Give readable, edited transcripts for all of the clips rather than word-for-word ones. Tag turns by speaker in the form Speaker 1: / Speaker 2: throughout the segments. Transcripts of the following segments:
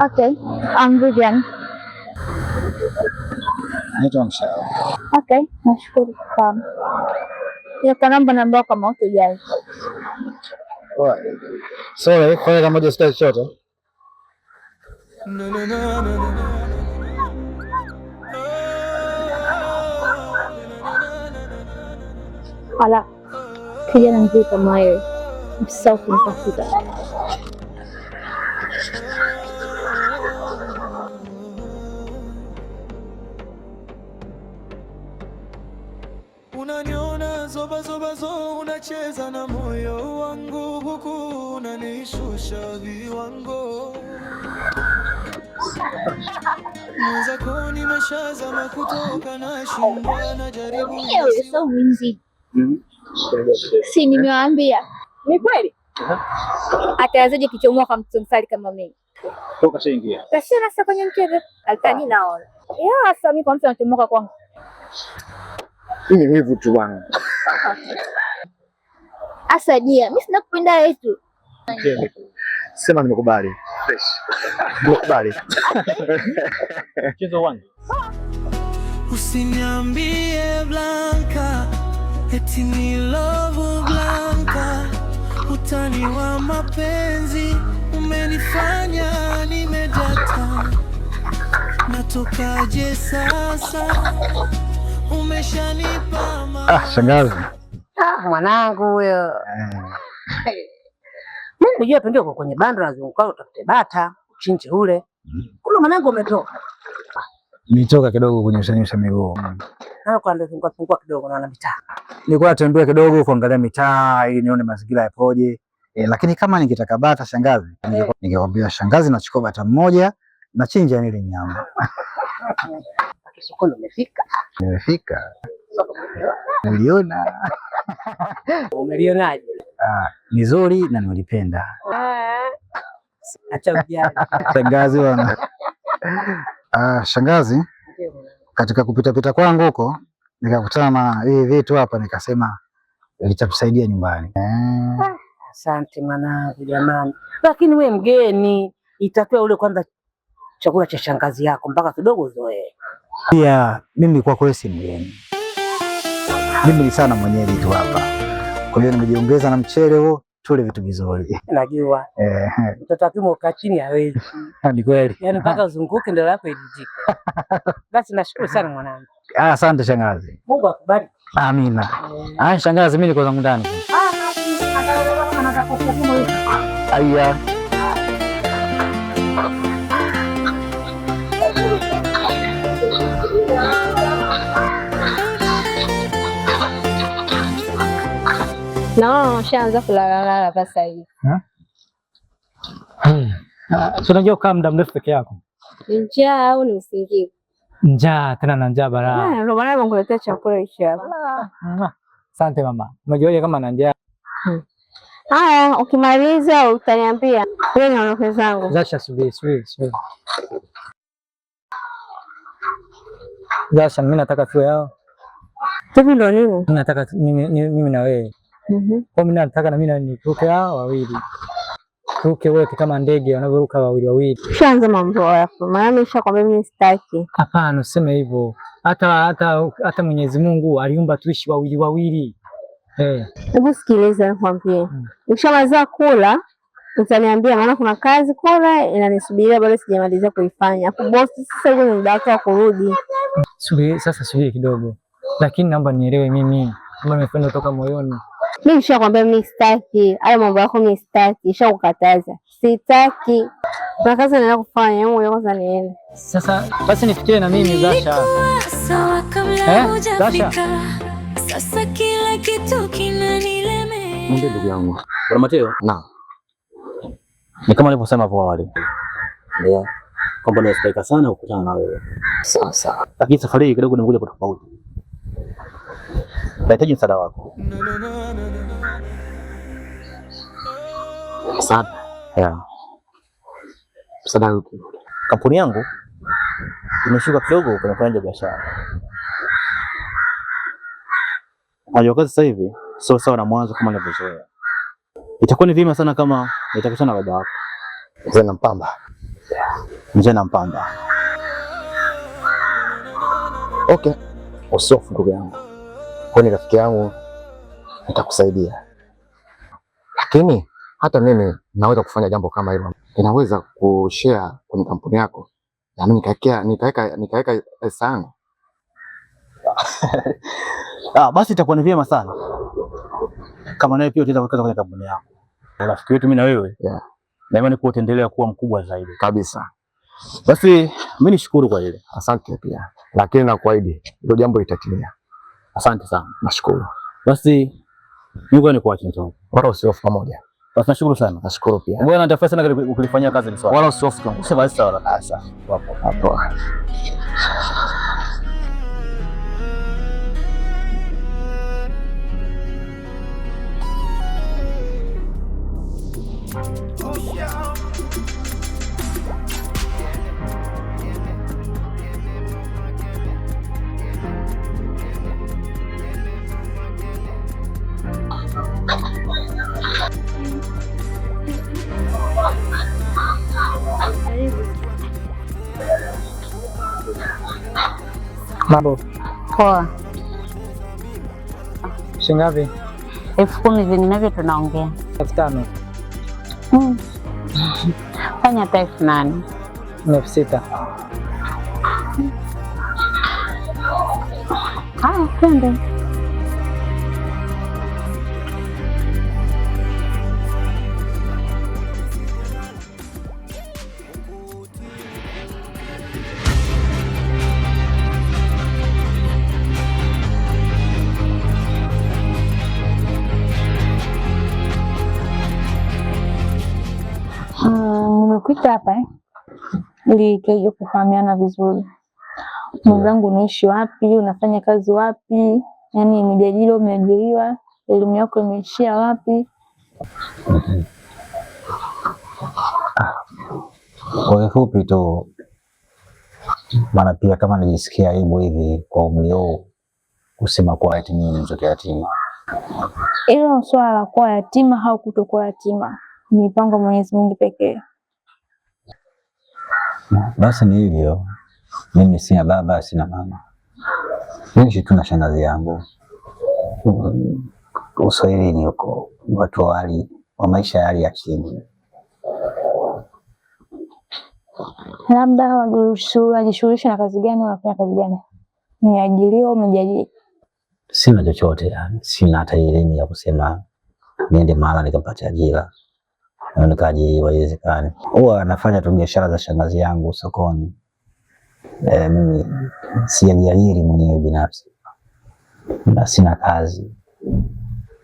Speaker 1: Okay, Vivian.
Speaker 2: Naitwa Mshao.
Speaker 1: Okay, nashukuru sana. Kwa namba kama utujali.
Speaker 2: Sorry, kwa kama moja sita chochote.
Speaker 1: Ala, kijana mzee kama wewe, msisahau kunitafuta.
Speaker 3: Unaniona zoba unacheza na moyo wangu, huku unanishusha viwango. Mwenzako nimeshazama kutoka na shindwa na jaribu.
Speaker 1: So winzi. Si nimewaambia. Ni kweli? Atawezaje kichomoa mtu msali kama mimi?
Speaker 2: Toka shaingia.
Speaker 1: Kasina sasa kwenye mchezo. Altani naona. Ya sasa mimi kwa mtu anachomoka kwangu.
Speaker 2: Hii ni hivu tu bwana.
Speaker 1: Asadia, mimi sina kupenda yetu.
Speaker 2: Sema nimekubali. Fresh. Nimekubali. Mchezo wangu.
Speaker 3: Usiniambie Blanca, eti ni love Blanca. Utani wa mapenzi umenifanya nimedata. Natokaje sasa? Umeshanipa
Speaker 2: shangazi.
Speaker 4: Mwanangu huyo. Mimi nijua tu ndio kwenye bando nazunguka utafute bata, uchinje ule. Kule mwanangu umetoka.
Speaker 2: Nitoka kidogo kunyosha miguu.
Speaker 4: Kwa ndio fungua kidogo naona mitaa.
Speaker 2: Nilikuwa natembea kidogo kuangalia mitaa ili nione mazingira yapoje. Lakini kama ningetaka bata shangazi, ningekwambia shangazi, nachukua bata mmoja na chinja ile nyama.
Speaker 4: Sokoni umefika?
Speaker 2: Nimefika. Uliona?
Speaker 4: Umelionaje?
Speaker 2: Ni zuri na nilipenda.
Speaker 4: Acha ujali.
Speaker 2: Shangazi bwana. Shangazi, katika kupita kwangu huko nikakutana na hivi vitu hapa, nikasema litakusaidia nyumbani.
Speaker 4: Asante mwanangu jamani. Lakini we mgeni, itakiwa ule kwanza chakula cha shangazi yako mpaka kidogo uzoee.
Speaker 2: Pia mimi kwa kweli si mgeni. Mimi ni sana mwenyeji tu hapa. Kwa hiyo nimejiongeza na mchele huo, tule vitu vizuri.
Speaker 4: Najua. Mtoto akimo ukaa chini hawezi.
Speaker 2: Ni kweli.
Speaker 4: Yaani mpaka uzunguke ndio lako idijike. Basi nashukuru sana mwanangu.
Speaker 2: Asante shangazi.
Speaker 4: Mungu akubariki.
Speaker 2: Amina. Shangazi, mimi niko zangu ndani. Aya.
Speaker 1: No, shaanza kulala sasa hivi.
Speaker 5: Unajua kama muda mrefu peke yako.
Speaker 1: Njaa au ni usingizi?
Speaker 5: Njaa, tena na njaa bara.
Speaker 1: Ndio maana nimekuletea chakula hicho hapa.
Speaker 5: Asante mama. Umejuaje kama na njaa?
Speaker 1: Haya, ukimaliza utaniambia. Wewe ni wanafunzi zangu.
Speaker 5: Zasha, subiri. Zasha, mimi nataka tuwe hao.
Speaker 1: Hivi ndio nini?
Speaker 5: Mimi nataka mimi na wewe. Kwa mimi nataka na mimi nituke hao wawili. Tuke wote kama ndege wanavyoruka wawili.
Speaker 1: Shaanza mambo yako. Maana nimeshakwambia mimi sitaki.
Speaker 5: Hapana, useme hivyo. Hata Mwenyezi Mungu aliumba tuishi wawili.
Speaker 1: Hebu sikiliza nikwambie. Ukishamaliza kula utaniambia, maana kuna kazi kula inanisubiria bado sijamaliza kuifanya. Hapo boss sasa hivi ni muda wako wa kurudi.
Speaker 5: Subiri kidogo. Lakini naomba nielewe mimi. Kama nimefanya kutoka moyoni.
Speaker 1: Mimi nishakwambia mimi sitaki. Hayo mambo yako mimi sitaki. Nishakukataza. Sitaki. Kuna kazi naenda kufanya, wewe kwanza niende.
Speaker 5: Sasa basi nifikirie na mimi Zasha.
Speaker 3: sawa kabla hujafika.
Speaker 6: Sasa kila kitu kinanilemea.
Speaker 2: Ndio ndugu yangu. Bwana Mateo? Naam. Ni kama nilivyosema hapo awali. Ndio. Kwamba nastaika sana kukutana na wewe. Sawa. Lakini safari hii kidogo nimekuja kwa tofauti. Nahitaji msaada wako. Msaada? Msaada upi? Kampuni yangu imeshuka kidogo kwenye upande wa biashara. Unajua kazi sasa hivi sio sawa na mwanzo kama nilivyozoea. Itakuwa ni vyema sana kama nitakutana na baba wako.
Speaker 7: Mzee na Mpamba.
Speaker 2: Mzee na Mpamba.
Speaker 7: Okay. Usiofu ndugu yangu. Kwa ni rafiki yangu, nitakusaidia. Lakini hata mimi naweza kufanya jambo kama hilo. Ninaweza kushare kwenye kampuni yako. Na mimi nikaweka pesa yangu.
Speaker 2: Basi itakuwa ni vyema sana. Kama nawe pia utaweza kuweka kwenye kampuni yako. Rafiki wetu mimi na wewe.
Speaker 7: Yeah.
Speaker 2: Na imani kuwa utaendelea kuwa mkubwa zaidi.
Speaker 7: Kabisa.
Speaker 2: Basi mimi nishukuru kwa ile.
Speaker 7: Asante pia. Lakini nakuahidi hilo jambo litatimia.
Speaker 2: Asante sana.
Speaker 7: Nashukuru.
Speaker 2: Basi Mungu anikuache mtu.
Speaker 7: Wala usihofu pamoja.
Speaker 2: Basi nashukuru sana.
Speaker 7: Nashukuru pia.
Speaker 2: Bwana nitafanya sana ukilifanyia kazi ni swala.
Speaker 7: Wala usihofu.
Speaker 2: Sasa sawa. Asa. Wapo.
Speaker 7: Hapo.
Speaker 5: Mambo.
Speaker 8: Poa.
Speaker 5: Shingapi?
Speaker 8: 10,000 vinginevyo tunaongea.
Speaker 5: 5,000.
Speaker 8: Fanya hata 8,000.
Speaker 5: 6,000.
Speaker 8: Twende. Nimekuita hapa ili tuje kufahamiana vizuri. Mwenzangu, unaishi wapi? Unafanya kazi wapi? Yaani umejajili, umeajiriwa, elimu yako imeishia wapi?
Speaker 9: Kwa kifupi tu, maana pia kama najisikia aibu hivi kwa umri huu kusema kuwa eti mimi ni mtoto yatima.
Speaker 8: Hilo swala la kuwa yatima au kutokuwa yatima ni mipango Mwenyezi Mungu pekee.
Speaker 9: Basi ni hivyo. Mimi sina baba, sina mama. Mimi tu na shangazi yangu. Uswahilini huko watu wa maisha ya hali ya chini.
Speaker 8: Labda wajishughulisha na kazi gani? Wanafanya kazi gani? Umeajiriwa, umejiajiri?
Speaker 9: Sina chochote yani. Sina hata elimu ya kusema niende mahali nikapata ajira. Na nikaajiriwa, haiwezekani. Huwa nafanya tu biashara za shangazi yangu sokoni. Mimi sijajiajiri mwenyewe binafsi. Na sina kazi.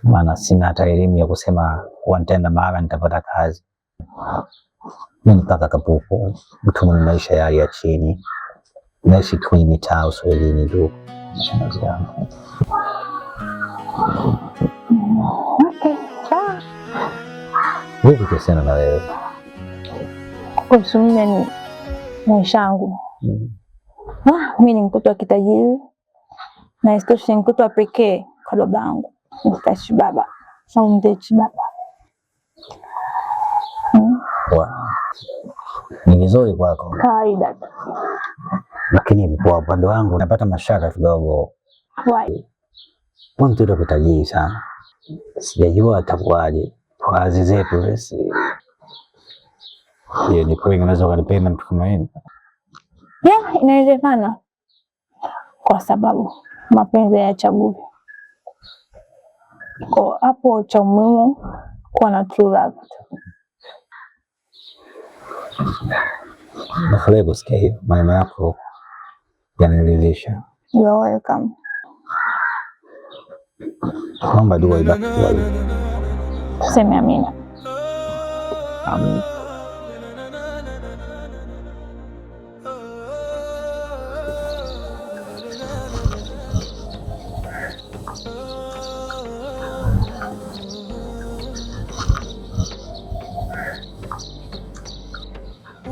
Speaker 9: Maana sina hata elimu ya kusema nitaenda mahali nitapata kazi. Mimi mpaka kapuku, mtu mwenye maisha ya hali ya chini. Naishi kwenye mitaa uswahilini tu. Shangazi yangu.
Speaker 8: Okay, sawa.
Speaker 9: Vipi kuhusiana na wewe?
Speaker 8: Kuhusu mimi ni maisha yangu. Mimi ni mtoto wa kitajiri na isitoshe ni mtoto wa pekee kwa baba yangu. Mtashi baba. Mtashi baba.
Speaker 9: Ni vizuri kwako.
Speaker 8: Kawaida.
Speaker 9: Lakini kwa upande wangu napata mashaka kidogo.
Speaker 8: Why?
Speaker 9: Wewe mtoto kitajiri sana. Sijajua atakuwaje. Kwa kazi zetu basi. Hiyo ni kweli, unaweza kunipenda mtu kama yeye?
Speaker 8: Yeah, inawezekana. Kwa sababu mapenzi hayachagui. Kwa hapo cha muhimu kuwa na true love.
Speaker 9: Nafurahi kusikia hiyo. Maneno yako yananiridhisha.
Speaker 8: You're welcome.
Speaker 9: Naomba dua ibaki kwa hiyo.
Speaker 8: Tuseme amina.
Speaker 9: Amin.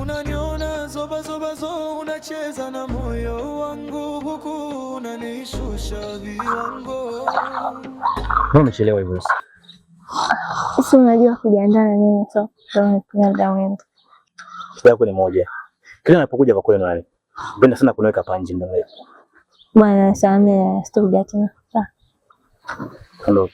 Speaker 3: Unaniona zoba unacheza na moyo wangu huku unanishusha viwango.
Speaker 2: Mbona umechelewa hivyo?
Speaker 8: Sisi unajua kujiandaa na nini so tunatumia muda mwingi.
Speaker 2: shida yako ni moja. Kila napokuja kwa kwenu nani? Napenda sana kuniweka hapa nje ndio.
Speaker 8: Bwana samehe, sitorudia tena.
Speaker 2: Hello.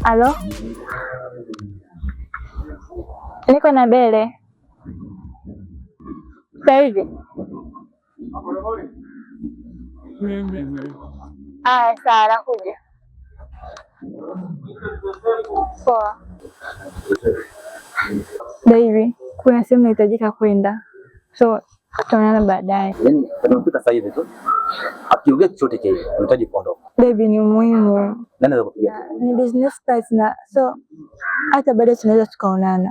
Speaker 8: Halo? Niko na Bele. Sasa hivi? Sawa, nakuja. Poa. Baby, kuna sehemu nahitajika kwenda. So, tutaonana baadaye.
Speaker 2: Yaani, tunafika sasa hivi tu. Akiongea chochote kile, unahitaji kuondoka.
Speaker 8: Baby, ni muhimu.
Speaker 2: Nani anaweza kupiga?
Speaker 8: Ni business class na so hata baadaye tunaweza tukaonana.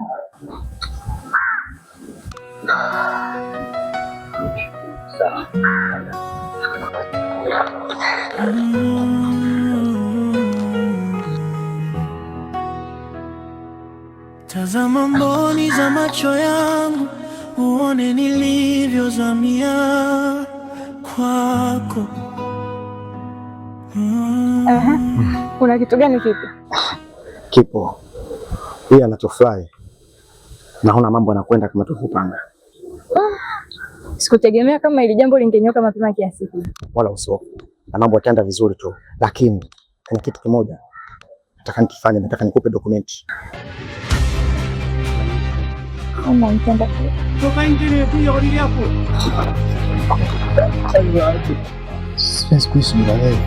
Speaker 3: Tazama mboni za macho yangu, uone nilivyozamia kwako.
Speaker 8: Kuna kitu gani kipi?
Speaker 7: Kipo. Yeye anachofurahi. Naona mambo yanakwenda kama tulivyopanga.
Speaker 8: Sikutegemea kama ili jambo lingenyoka mapema kiasi hiki.
Speaker 7: Wala usihofu. Na mambo yataenda vizuri tu. Lakini kuna kitu kimoja nataka nikifanye, nataka nikupe dokumenti.
Speaker 8: Mpenda
Speaker 3: Toka nje kuja kwa ajili yako.
Speaker 7: Siwezi kuishi bila wewe.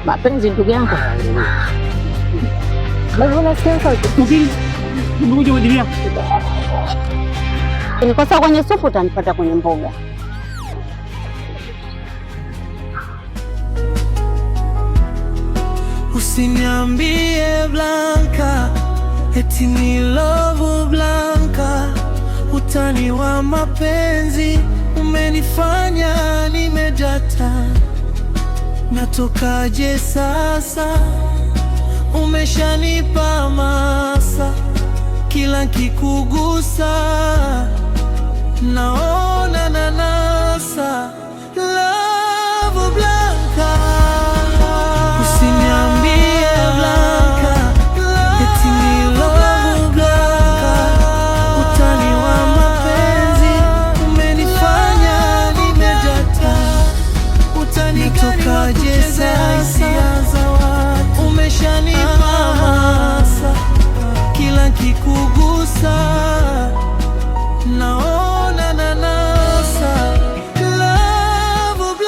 Speaker 1: Mapenzi ndugu yangu.
Speaker 8: Bado unasikia sauti?
Speaker 3: Kuja kwa ajili yako.
Speaker 1: Nikosa kwenye supu utanipata kwenye mboga.
Speaker 3: Usiniambie Blanca, eti ni love Blanca, utani wa mapenzi umenifanya nimejata. Natokaje sasa, umeshanipa masa, kila nkikugusa